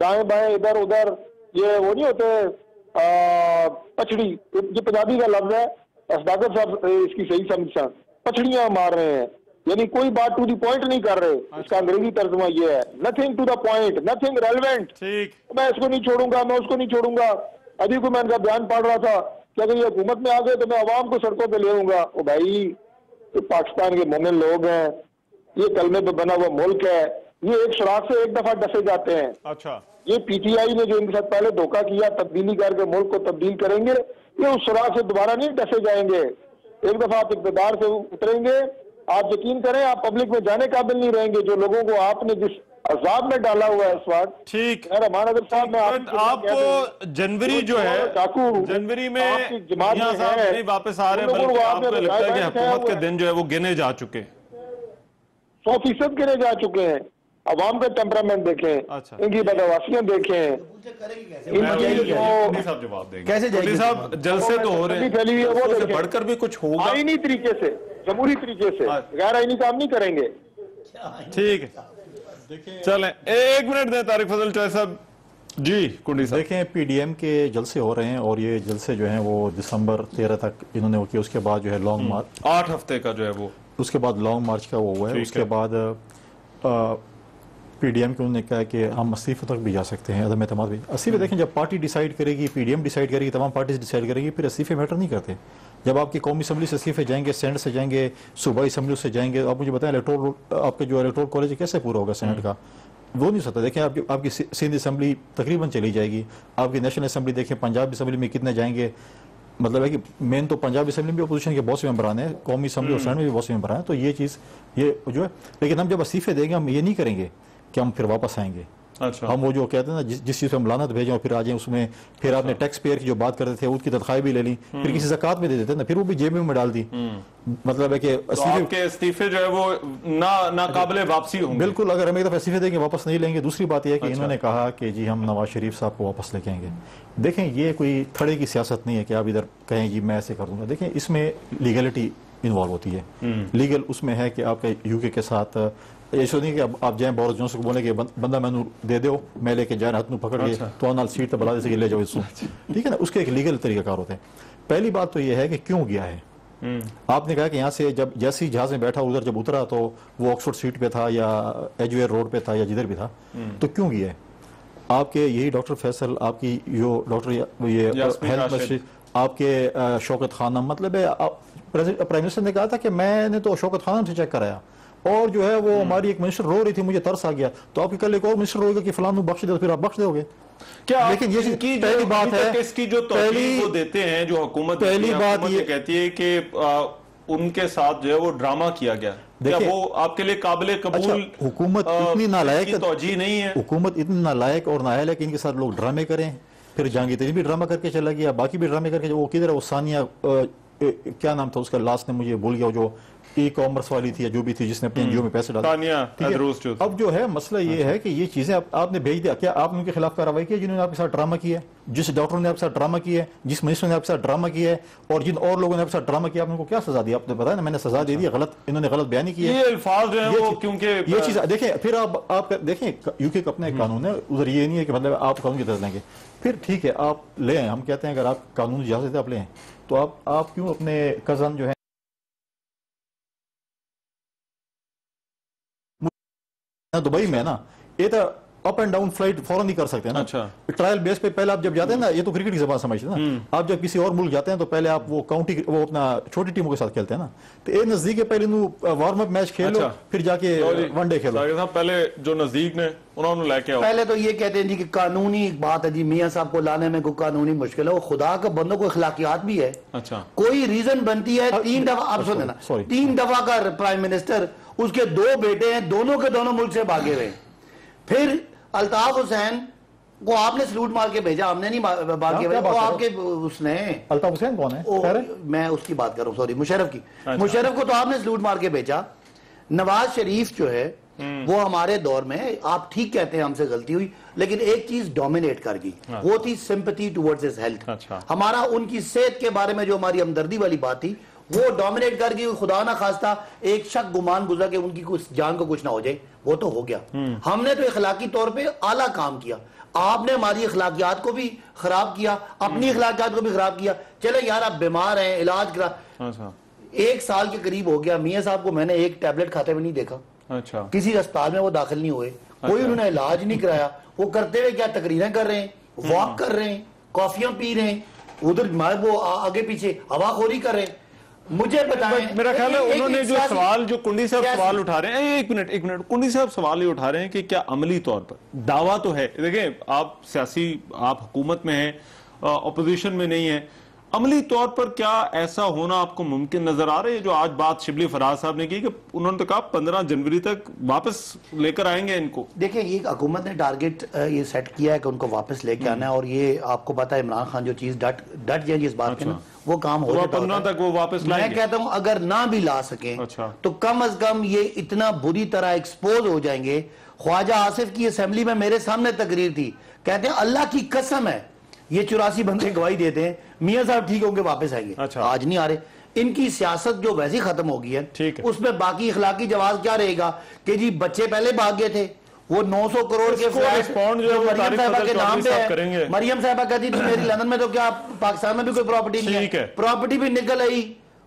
दाएं बाएं इधर उधर, ये वो नहीं होते पछड़ी, ये पंजाबी का लफ्ज है, असदाकत साहब इसकी सही समझ, पछड़ियां मार रहे हैं, यानी कोई बात टू द पॉइंट नहीं कर रहे। इसका अंग्रेजी तर्जुमा ये है, nothing to the point, nothing relevant. मैं इसको नहीं छोड़ूंगा, मैं उसको नहीं छोड़ूंगा। अभी को मैं इनका बयान पढ़ रहा था कि अगर ये हुकूमत में आ गए तो मैं अवाम को सड़कों पे ले आऊंगा। ओ भाई, ये पाकिस्तान के मोमिन लोग हैं, ये कलमे पे बना हुआ मुल्क है, ये एक सुराख से एक दफा डसे जाते हैं। अच्छा, ये पीटीआई ने जो इनके साथ पहले धोखा किया, तब्दीली करके मुल्क को तब्दील करेंगे, ये उस सुराख से दोबारा नहीं डसे जाएंगे। एक दफा आप इक़्तिदार से उतरेंगे, आप यकीन करें आप पब्लिक में जाने काबिल नहीं रहेंगे। जो लोगों को आपने जिस अजाब में डाला हुआ है इस वक्त, ठीक रहमान अजहर साहब, मैं आपको जनवरी जो है, जनवरी में जमात नहीं वापस आ रहे, बल्कि आपको लगता है कि हुकूमत के दिन जो है वो गिने जा चुके, 100% गिने जा चुके हैं। अवाम का टेम्परामेंट देखें, अच्छा, इनकी बदवासियां देखें, जवाब देंगे कैसे जाएगी साहब, जलसे तो हो रहे हैं, फैली हुई है, वो बढ़कर भी कुछ होगा, आईनी तरीके से, जमहूरी तरीके से, गैर आईनी काम नहीं करेंगे। ठीक है, चलें एक मिनट दें तारिक फजल चौधरी साहब। जी कुंडी साहब, देखें पीडीएम के जलसे हो रहे हैं और ये जलसे जो हैं वो दिसंबर 13 तक इन्होंने वो किया। उसके बाद जो है लॉन्ग मार्च, 8 हफ्ते का जो है वो, उसके बाद लॉन्ग मार्च का वो हुआ है। उसके बाद पीडीएम के उन्होंने कहा कि हम इस्तीफे तक भी जा सकते हैं, अदम एतमाद भी। इस्तीफे देखें, जब पार्टी डिसाइड करेगी, पीडीएम डिसाइड करेगी, तमाम पार्टीज डिसाइड करेगी, फिर इस्तीफे मैटर नहीं करते। जब आपकी कौमी असम्बली से इस्तीफे जाएंगे, सेनेट से जाएंगे, सूबाई असम्बली से जाएंगे, आप मुझे बताएं आपके जो इलेक्टोरल कॉलेज कैसे पूरा होगा सेनेट का, वो नहीं सकता। देखें आपकी सिंध असम्बली तकरीबन चली जाएगी, आपकी नेशनल असम्बली देखें, पंजाब असम्बली में कितने जाएंगे, मतलब है कि मेन तो पंजाब असम्बली में अपोजिशन के बहुत से मेंबरान हैं, कौमी असम्बली और सेनेट में भी बहुत से मेंबरान हैं, तो ये चीज़ ये जो है। लेकिन हम जब इस्तीफे देंगे, हम ये नहीं करेंगे कि हम फिर वापस आएंगे। अच्छा, हम वो जो कहते हैं ना, जिस चीज़ पे हम लानत भेजें और फिर आ जाए उसमें, फिर आपने टैक्स पेयर की जो बात करते थे उसकी तनख्वाही भी ले ली, फिर किसी ज़कात में दे देते ना, फिर वो भी जेब में डाल दी। मतलब है कि आपके इस्तीफे जो है वो ना काबिल वापसी होंगे। बिल्कुल, अगर हम एक दफ़ा इस्तीफे देंगे वापस नहीं लेंगे। दूसरी बात यह है कि इन्होंने कहा कि जी हम नवाज शरीफ साहब को वापस लेके आएंगे। देखें, ये कोई थड़े की सियासत नहीं है कि आप इधर कहें जी मैं ऐसे कर दूंगा। देखें, इसमें लीगलिटी इन्वॉल्व होती है। लीगल उसमें है कि आपके यूके के साथ ऐसा नहीं कि आप जाए बोरिस जॉनसन को बोले कि बंदा मैनू दे दो, मैं लेके जाए हाथ में पकड़ के तो नाल सीट तो बुला दे ले जाओ इसको, ठीक है ना। उसके एक लीगल तरीकाकार होते हैं। पहली बात तो यह है कि क्यों गया है, आपने कहा कि यहाँ से जब जैसे ही जहाज में बैठा उधर जब उतरा तो वो ऑक्सफोर्ड स्ट्रीट पे था या एजवेयर रोड पे था या जिधर भी था, तो क्यों गया है? आपके यही डॉक्टर फैसल, आपकी जो डॉक्टर ये हेल्थ मिनिस्ट्री, आपके शौकत खानम, मतलब प्राइम मिनिस्टर ने कहा था कि मैंने तो शौकत खानम से चेक कराया और जो है वो हमारी एक मिनिस्टर रो रही थी, मुझे तरस आ गया, तो आपकी कल एक और मिनिस्टर रोएगा कि फलानु बख्श दे, फिर आप बख्श दोगे क्या? लेकिन ये इनकी पहली बात है, इसकी जो तौजीह वो देते हैं, जो हुकूमत पहली बात ये कहती है कि उनके साथ जो है वो ड्रामा किया गया, क्या वो आपके लिए काबिल कबूल? हुकूमत इतनी नालायक तौजीह नहीं है, हुकूमत इतनी नालायक और नाअहल है कि इनके साथ लोग ड्रामे करें। फिर जहांगीर भी ड्रामा करके चला गया, बाकी भी ड्रामे करके, वो किधर है वो सानिया क्या नाम था उसका, लास्ट ने मुझे भूल गया, जो ई कॉमर्स वाली थी या जो भी थी जिसने अपने एनजीओ में पैसे डाले। अब जो है मसला ये है कि ये चीजें आपने भेज दिया, क्या आपने उनके खिलाफ कार्रवाई की जिन्होंने आपके साथ ड्रामा किया है, जिस डॉक्टर ने आपके साथ ड्रामा किया है, जिस मिनिस्टर ने आपके साथ ड्रामा किया है, और जिन और लोगों ने आपके साथ ड्रामा किया, आपने उनको क्या सजा दी? आपने बताया ना, मैंने सजा दे दी, गलत इन्होंने गलत बयानी की है, ये अल्फाज जो है वो, क्योंकि ये चीज देखें, फिर आप देखें यूके का अपना एक कानून है, उधर ये नहीं है कि मतलब आप कानून की तरह देंगे, फिर ठीक है आप ले आए, हम कहते हैं अगर आप कानून इजाजत है आप ले आए, तो आप क्यों अपने कजन जो है दुबई में ना, ये तो अप एंड डाउन फ्लाइट फौरन नहीं कर सकते ना। अच्छा। ट्रायल बेस पे पहले आप जब जाते हैं ना, ये तो क्रिकेट की जबान समझते हैं ना, आप जब किसी और मुल्क जाते हैं तो पहले आप वो काउंटी वो अपना छोटी टीमों के साथ खेलते हैं ना, तो ये नजदीक है, पहले वार्म अप मैच खेलो, फिर जाके वनडे खेलो। पहले जो नजदीक ने उन्होंने लेके आओ। पहले तो ये कहते हैं जी कि कानूनी बात है जी, मियां साहब को लाने में कोई कानूनी मुश्किल है, वो खुदा का बंदों को अखलाकियात भी है। अच्छा, कोई रीजन बनती है, 3 दफा आप सुने ना, 3 दफा का प्राइम मिनिस्टर, उसके 2 बेटे हैं, दोनों के दोनों मुल्क से भागे हुए, फिर अल्ताफ हुसैन को आपने सलूट मार के भेजा, हमने नहीं भागे हुए, वो आपके उसने। अल्ताफ हुसैन कौन है? मैं उसकी बात कर रहा हूँ, सॉरी, मुशर्रफ की। मुशर्रफ को तो आपने सलूट मार के भेजा। नवाज शरीफ जो है वो हमारे दौर में, आप ठीक कहते हैं हमसे गलती हुई, लेकिन एक चीज डोमिनेट कर गई, वो थी सिंपैथी टुवर्ड्स हिज हेल्थ। हमारा उनकी सेहत के बारे में जो हमारी हमदर्दी वाली बात थी वो डोमिनेट कर गई। खुदा ना खास्ता एक शक गुमान गुजरा कि उनकी कुछ जान को कुछ ना हो जाए, वो तो हो गया। हमने तो इखलाकी तौर पे आला काम किया, आपने हमारी इखलाकियात को भी खराब किया, अपनी इखलाकियात को भी खराब किया। चले यार आप बीमार हैं, इलाज करा, 1 साल के करीब हो गया, मियां साहब को मैंने एक टैबलेट खाते में नहीं देखा। अच्छा, किसी अस्पताल में वो दाखिल नहीं हुए, कोई उन्होंने इलाज नहीं कराया। वो करते हुए क्या तकरीरें कर रहे हैं, वॉक कर रहे हैं, कॉफियां पी रहे हैं, उधर वो आगे पीछे हवाखोरी कर रहे हैं। मुझे बताएं, मेरा ख्याल है उन्होंने जो सवाल, जो कुंडी साहब सवाल उठा रहे हैं, एक मिनट कुंडी साहब सवाल ही उठा रहे हैं कि क्या अमली तौर पर दावा तो है, देखें आप सियासी, आप हुकूमत में हैं, अपोजिशन में नहीं है, अमली तौर पर क्या ऐसा होना आपको मुमकिन नजर आ रहा है? जो आज बात शिबली फराज साहब ने की कि उन्होंने तो कहा 15 जनवरी तक वापस लेकर आएंगे इनको। देखिए, ये हुकूमत ने टारगेट ये सेट किया है कि उनको वापस लेके आना है, और ये आपको पता है इमरान खान जो चीज डट जाएंगे इस बात के ना, वो काम हो जाता है। 15 तक वो वापस मैं कहता हूं अगर ना भी ला सके तो कम अज कम ये इतना बुरी तरह एक्सपोज हो जाएंगे। ख्वाजा आसिफ की असेंबली में मेरे सामने तकरीर थी, कहते हैं अल्लाह की कसम है ये 84 बंदे गवाही देते हैं मियां साहब ठीक होंगे वापस आएंगे। आज नहीं आ रहे। इनकी सियासत जो वैसे खत्म हो गई है, उसमें बाकी इखलाकी जवाब क्या रहेगा कि जी बच्चे पहले भाग गए थे, वो 900 करोड़ के फ्लैट जो मरियम साहिबा के नाम पे है, मरियम साहिबा कहती थी मेरी लंदन में तो क्या पाकिस्तान में भी कोई प्रॉपर्टी नहीं है, प्रॉपर्टी भी निकल आई,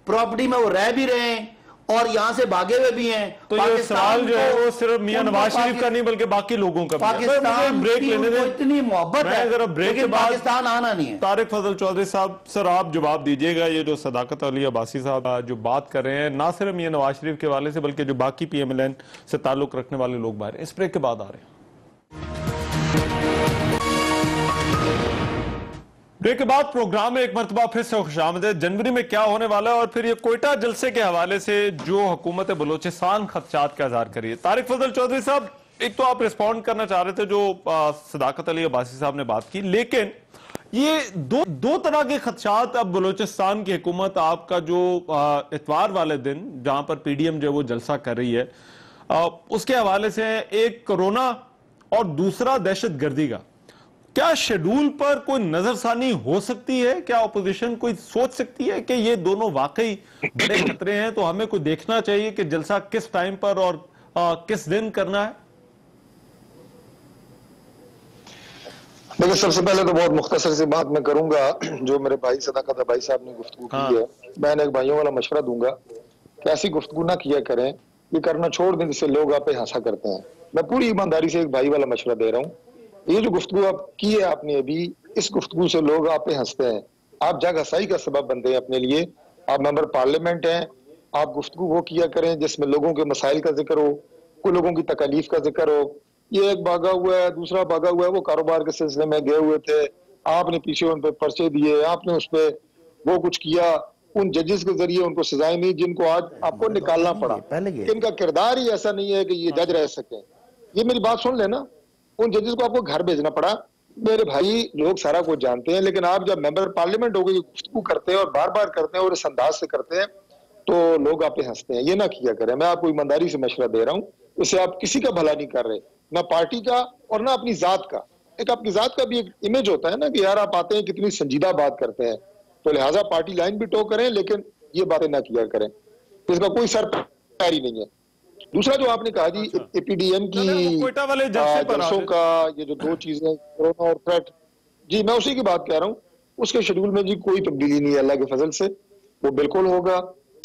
प्रॉपर्टी में वो रह भी रहे हैं और यहाँ से भागे हुए भी हैं। तो ये सवाल जो है वो सिर्फ मियां नवाज शरीफ का नहीं बल्कि बाकी लोगों का भी है। पाकिस्तान ब्रेक लेने दें, इतनी मोहब्बत है, जरा ब्रेक के बाद पाकिस्तान आना नहीं है। तारिक फजल चौधरी साहब, सर आप जवाब दीजिएगा, ये जो सदाकत अली अब्बासी साहब जो बात कर रहे हैं ना सिर्फ मियां नवाज शरीफ के हवाले से बल्कि जो बाकी PMLN से ताल्लुक रखने वाले लोग बाहर, इस ब्रेक के बाद आ रहे हैं। ब्रेक के बाद प्रोग्राम में एक मरतबा फिर से खुशामदीद। जनवरी में क्या होने वाला है और फिर ये कोयटा जलसे के हवाले से जो हुकूमत बलोचिस्तान खदशात का इजहार करिए। तारिक फजल चौधरी साहब, एक तो आप रिस्पॉन्ड करना चाह रहे थे जो सदाकत अली अब्बासी साहब ने बात की, लेकिन ये दो तरह के खदशात अब बलोचिस्तान की हुकूमत, आपका जो इतवार वाले दिन जहां पर PDM जो वो जलसा कर रही है उसके हवाले से, एक कोरोना और दूसरा दहशत गर्दी का, क्या शेड्यूल पर कोई नजरसानी हो सकती है? क्या अपोजिशन कोई सोच सकती है कि ये दोनों वाकई बड़े खतरे हैं, तो हमें कोई देखना चाहिए कि जलसा किस टाइम पर और किस दिन करना है? देखिए, सबसे पहले तो बहुत मुख्तसर सी बात मैं करूंगा। जो मेरे भाई सदाकत भाई साहब ने गुफ्तगू की है, मैंने एक भाइयों वाला मशवरा दूंगा कि ऐसी गुफ्तगू ना किया करें, ये करना छोड़ दें जिससे लोग आप पे हंसा करते हैं। मैं पूरी ईमानदारी से एक भाई वाला मशवरा दे रहा हूँ। ये जो गुफ्तगू आप की है आपने अभी, इस गुफ्तगू से लोग आप पे हंसते हैं, आप जग हंसाई का सबब बनते हैं अपने लिए। आप मेंबर पार्लियामेंट हैं, आप गुफ्तगू वो किया करें जिसमें लोगों के मसाइल का जिक्र हो, कोई लोगों की तकलीफ का जिक्र हो। ये एक भागा हुआ है, दूसरा भागा हुआ है, वो कारोबार के सिलसिले में गए हुए थे, आपने पीछे उन पर पर्चे दिए, आपने उस पर वो कुछ किया, उन जजेस के जरिए उनको सजाएं नहीं जिनको आज आपको निकालना पड़ा। इनका किरदार ही ऐसा नहीं है कि ये जज रह सके। ये मेरी बात सुन लेना, उन जजेस को आपको घर भेजना पड़ा। मेरे भाई, लोग सारा कुछ जानते हैं, लेकिन आप जब मेंबर पार्लियामेंट हो गए गुफ्तगू करते हैं और बार बार करते हैं और इस अंदाज से करते हैं तो लोग आप पे हंसते हैं। ये ना किया करें। मैं आपको ईमानदारी से मशवरा दे रहा हूँ, इससे आप किसी का भला नहीं कर रहे, ना पार्टी का और ना अपनी जात का। एक अपनी जात का भी एक इमेज होता है ना कि यार आप आते हैं कितनी संजीदा बात करते हैं, तो लिहाजा पार्टी लाइन भी टो करें, लेकिन ये बातें ना किया करें, इसका कोई सर पैरी नहीं है। दूसरा जो आपने कहा जी, एपीडीएम की जलसों का ये जो दो चीजें, कोरोना और थ्रेट, जी मैं उसी की बात कह रहा हूँ। उसके शेड्यूल में जी कोई तब्दीली नहीं है अल्लाह के फजल से, वो बिल्कुल होगा।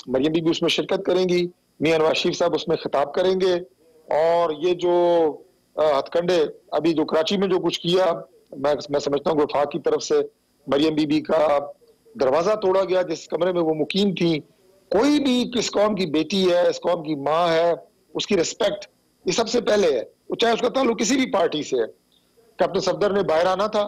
मरियम बीबी उसमें शिरकत करेंगी, मियां नवाज शरीफ साहब उसमें खिताब करेंगे, और ये जो हथकंडे अभी जो कराची में जो कुछ किया, मैं समझता हूँ वफाक की तरफ से मरियम बीबी का दरवाजा तोड़ा गया जिस कमरे में वो मुकीम थी। कोई भी किस कौम की बेटी है, इस कौम की माँ है, उसकी रिस्पेक्ट ये सबसे पहले है, चाहे उसका ताल्लुक किसी भी पार्टी से है। कैप्टन सफदर ने बाहर आना था,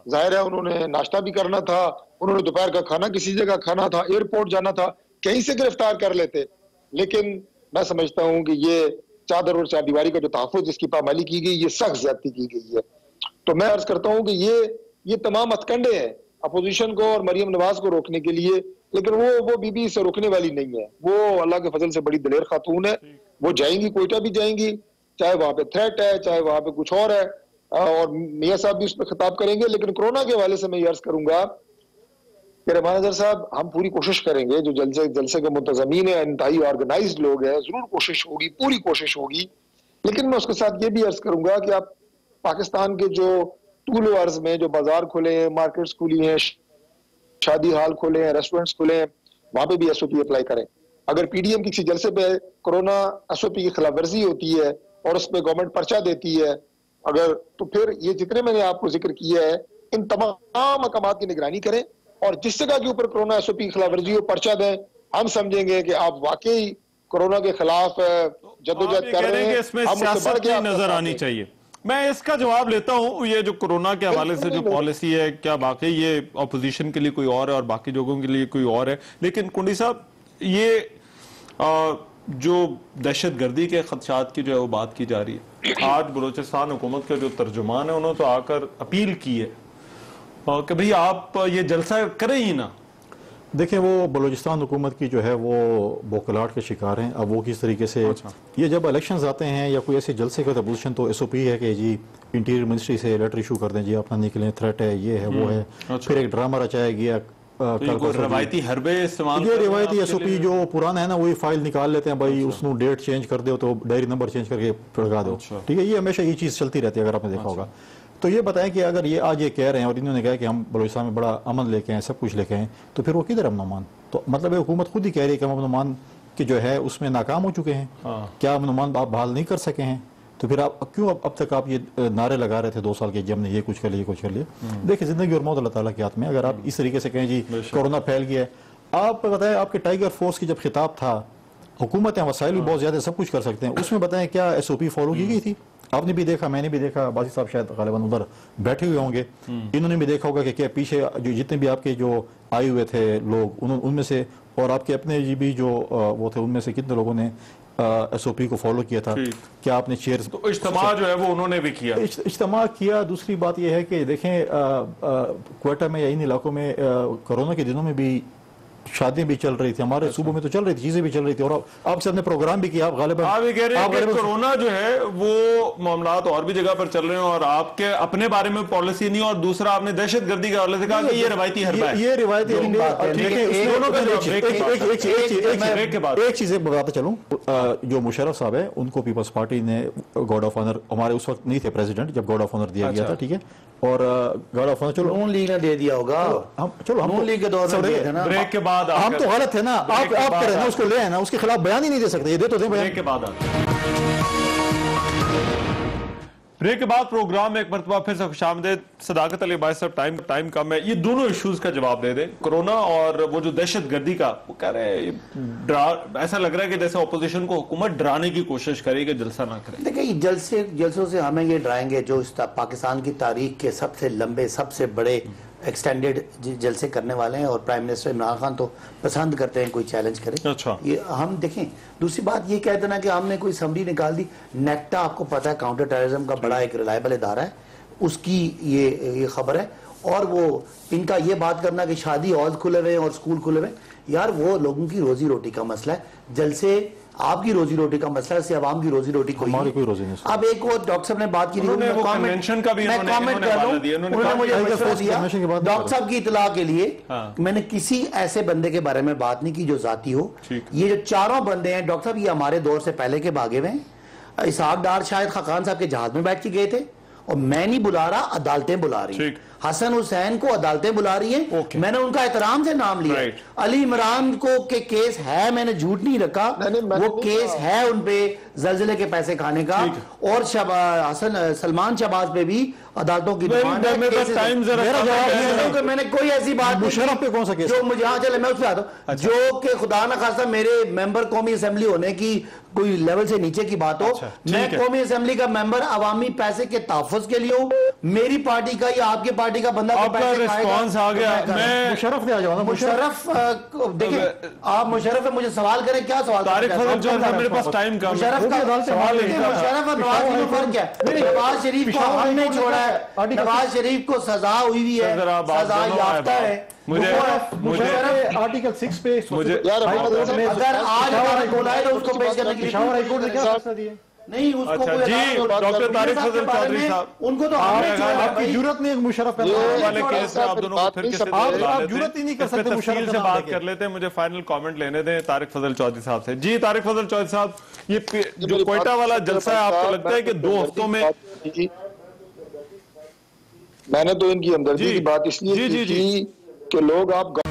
जाहिर है उन्होंने नाश्ता भी करना था, उन्होंने दोपहर का खाना किसी जगह खाना था, एयरपोर्ट जाना था, कहीं से गिरफ्तार कर लेते। लेकिन मैं समझता हूं कि ये चादर और चारदीवारी का जो तहफ़्फ़ुज़ जिसकी पामाली की गई, ये सख्त ज्यादती की गई है। तो मैं अर्ज करता हूं कि ये तमाम हथकंडे हैं अपोजिशन को और मरियम नवाज को रोकने के लिए, लेकिन वो बीबी से रोकने वाली नहीं है। वो अल्लाह के फजल से बड़ी दलेर खातून है, वो जाएंगी, कोयटा भी जाएंगी, चाहे वहां पे थ्रेट है, चाहे वहां पे कुछ और है, और मियाँ साहब भी उस पर खिताब करेंगे। लेकिन कोरोना के हवाले से मैं ये अर्ज करूंगा कि रहमान नज़र साहब, हम पूरी कोशिश करेंगे, जो जलसे के मुंतज़मीन है, इंतहाई ऑर्गेनाइज्ड लोग हैं, जरूर कोशिश होगी, पूरी कोशिश होगी। लेकिन मैं उसके साथ ये भी अर्ज करूंगा कि आप पाकिस्तान के जो तूल अर्ज में जो बाजार खुले हैं, मार्केट्स खुली हैं, शादी हाल खुले हैं, रेस्टोरेंट्स खुले हैं, वहां पे भी एसओपी अप्लाई करें। अगर पीडीएम की किसी जलसे पे कोरोना एसओपी की खिलाफ वर्जी होती है और उस पर गवर्नमेंट पर्चा देती है, अगर तो फिर ये जितने मैंने आपको जिक्र किया है, इन तमाम अकामात की निगरानी करें और जिस जगह के ऊपर कोरोना एसओपी की खिलाफ वर्जी हो पर्चा दें। हम समझेंगे कि आप वाकई कोरोना के खिलाफ जद्दोजहद कर रहे हैं। इसमें सियासत नजर आनी चाहिए। मैं इसका जवाब लेता हूं, ये जो कोरोना के हवाले से जो पॉलिसी है, क्या वाकई ये अपोजिशन के लिए कोई और है और बाकी लोगों के लिए कोई और है? लेकिन कुंडी साहब, ये जो दहशतगर्दी के खदशात की जो है वो बात की जा रही है, आज बलूचिस्तान हुकूमत के जो तर्जुमान है उन्होंने तो आकर अपील की है कि भाई आप ये जलसा करें ही ना। देखिए, वो बलूचिस्तान हुकूमत की जो है वो बोखलाहट के शिकार हैं। अब वो किस तरीके से ये जब इलेक्शंस आते हैं या कोई ऐसे जलसे का पोजीशन, तो एसओपी है कि जी इंटीरियर मिनिस्ट्री से लेटर इशू कर दें, जी अपना निकलें, थ्रेट है, ये है, वो है। फिर एक ड्रामा रचाया गया, रवायती हरबे इस्तेमाल, ये रिवायती एसओपी जो पुराना है ना, वही फाइल निकाल लेते हैं, भाई उसको डेट चेंज कर दो तो डायरी नंबर चेंज करके लगा दो। ठीक है, ये हमेशा ये चीज़ चलती रहती है, अगर आपने देखा होगा। तो ये बताएं कि अगर ये आज ये कह रहे हैं और इन्होंने कहा कि हम बलूचिस्तान में बड़ा अमन लेके आए, सब कुछ लेके आए, तो फिर वो किधर अमन अमान? तो मतलब हुकूमत खुद ही कह रही है कि हम अमन अमान की जो है उसमें नाकाम हो चुके हैं। क्या अमन अमान आप बहाल नहीं कर सके हैं? तो फिर आप क्यों अब तक आप ये नारे लगा रहे थे 2 साल के, जब हमने ये कुछ कर लिया, ये कुछ कर लिया। देखिए, जिंदगी और मौत अल्लाह ताला के हाथ में। अगर आप इस तरीके से कहें जी कोरोना फैल गया है, आप बताएं आपके टाइगर फोर्स की जब खिताब था, हुकूमत है, वसाइल भी बहुत ज्यादा, सब कुछ कर सकते हैं, उसमें बताएं क्या एसओपी फॉलो की गई थी? आपने भी देखा, मैंने भी देखा, बाजी साहब शायद गालिबन उधर बैठे हुए होंगे, इन्होंने भी देखा होगा कि क्या पीछे जो जितने भी आपके जो आए हुए थे लोग, उनमें से और आपके अपने भी जो वो थे, उनमें से कितने लोगों ने एसओपी को फॉलो किया था? क्या आपने चेयर तो इज्तिमा जो है वो उन्होंने भी किया, इज्तिमा किया। दूसरी बात यह है कि देखें, क्वेटा में या इन इलाकों में कोरोना के दिनों में भी शादियां भी चल रही थी, हमारे सूबों में तो चल रही थी, चीजें भी चल रही थी, और आपसे हमने प्रोग्राम भी किया। आप गालिबन आप ये कह रहे हैं कि कोरोना जो है वो मामलात और भी जगह पर चल रहे हैं और आपके अपने बारे में पॉलिसी नहीं, और दूसरा आपने दहशतगर्दी के हवाले से कहा कि ये रवायती हरबा है, ये रिवायती। एक चीज बताता चलूं, जो मुशर्रफ साहब है उनको पीपल्स पार्टी ने गार्ड ऑफ ऑनर, हमारे उस वक्त नहीं थे प्रेसिडेंट जब गार्ड ऑफ ऑनर दिया गया था, ठीक है, और गार्ड ऑफ ऑनर, चलो नून लीग ने दे दिया होगा, हम नून लीग के दौर में दिए थे ना। ब्रेक के बाद हम तो गलत है ना, आप करें ना, उसको ले आए ना, उसके खिलाफ बयान ही नहीं दे सकते, ये दे तो दें बयान। ब्रेक के बाद ब्रेक के बाद प्रोग्राम में एक मरतबा फिर से खुशामदीद। सदाकत अली भाई साहब, टाइम कम है, ये दोनों इश्यूज का जवाब दे दें, कोरोना और वो जो दहशत गर्दी का, वो कह रहे हैं ऐसा लग रहा है कि जैसे ऑपोजिशन को हुकूमत डराने की कोशिश करे कि जलसा ना करे। देखिए जलसों से हमें ये डराएंगे जो इस पाकिस्तान की तारीख के सबसे लंबे, सबसे बड़े एक्सटेंडेड जलसे करने वाले हैं, और प्राइम मिनिस्टर इमरान खान तो पसंद करते हैं कोई चैलेंज करे। अच्छा, ये हम देखें। दूसरी बात ये कह देना कि हमने कोई समरी निकाल दी, नेक्टा आपको पता है काउंटर टेररिज्म का बड़ा एक रिलायबल इदारा है, उसकी ये खबर है। और वो इनका ये बात करना कि शादी हॉल खुले हुए हैं और स्कूल खुले हुए, यार वो लोगों की रोजी रोटी का मसला है, जलसे आपकी रोजी रोटी का मसला है, इससे आवाम की रोजी रोटी कोई रोजी नहीं। अब एक वो डॉक्टर साहब ने बात की, उन्होंने मुझे डॉक्टर साहब की इतला के लिए मैंने किसी ऐसे बंदे के बारे में बात नहीं की जो जाती हो। ये जो चारों बंदे हैं डॉक्टर साहब, ये हमारे दौर से पहले के भागे हुए हैं। इसहाक डार शायद खाकान साहब के जहाज में बैठ के गए थे, और मैं नहीं बुला रहा, अदालतें बुला रही हैं। हसन हुसैन को अदालतें बुला रही हैं, मैंने उनका एहतराम से नाम लिया। अली इमरान को के केस है, मैंने झूठ नहीं रखा, वो केस है उनपे जलजिले के पैसे खाने का, और सलमान शहबाज पे भी अदालतों की डिमांड है। मैंने कोई ऐसी बात मुशर्रफ पे कौन सा केस जो मुझे, हाँ चले मैं उससे आता हूँ, जो कि खुदा न खासा मेरे मेंबर कौमी असेंबली होने की कोई लेवल से नीचे की बात हो। मैं कौमी असेंबली का मेंबर अवामी पैसे के तहफ़्फ़ुज़ के लिए हूँ, मेरी पार्टी का या आपकी पार्टी का बंदा रिस्पॉन्स आ गया। मैं मुशर्रफ ने आ जाओ ना, मुशर्रफ देखिए, आप मुशर्रफ है, मुझे सवाल करें, क्या सवाल? तारिक फजल चौधरी साहब, मेरे पास टाइम कम है, मुशर्रफ का सवाल है, मुशर्रफ और नवाज शरीफ फर्क क्या है? नवाज शरीफ को हमने छोड़ा है, नवाज शरीफ को सजा हुई है, सजा याफ्ता है। मुझे आर्टिकल 6 पे अगर आज हमारा बोला है तो उसको पेश करने के लिए हाईकोर्ट ने क्या फैसला दिया? नहीं उसको अच्छा जी, डॉक्टर तारिक फजल चौधरी साहब, उनको तो आपकी जरूरत नहीं मुशर्रफ वाले केस में आप दोनों को फिर किसी आप जरूरत ही नहीं कर सकते मुशर्रफ से बात कर लेते हैं। मुझे फाइनल कमेंट लेने दें तारिक फजल चौधरी साहब से। जी तारिक फजल चौधरी साहब, ये जो क्वेटा वाला जलसा है, आपको लगता है कि 2 हफ्तों में? मैंने तो इनकी हमदर्दी की बात इसलिए की कि लोग आप।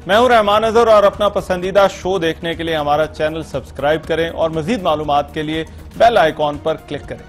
मैं हूं रहमान अजहर, और अपना पसंदीदा शो देखने के लिए हमारा चैनल सब्सक्राइब करें और मजीद मालूमात के लिए बेल आइकॉन पर क्लिक करें।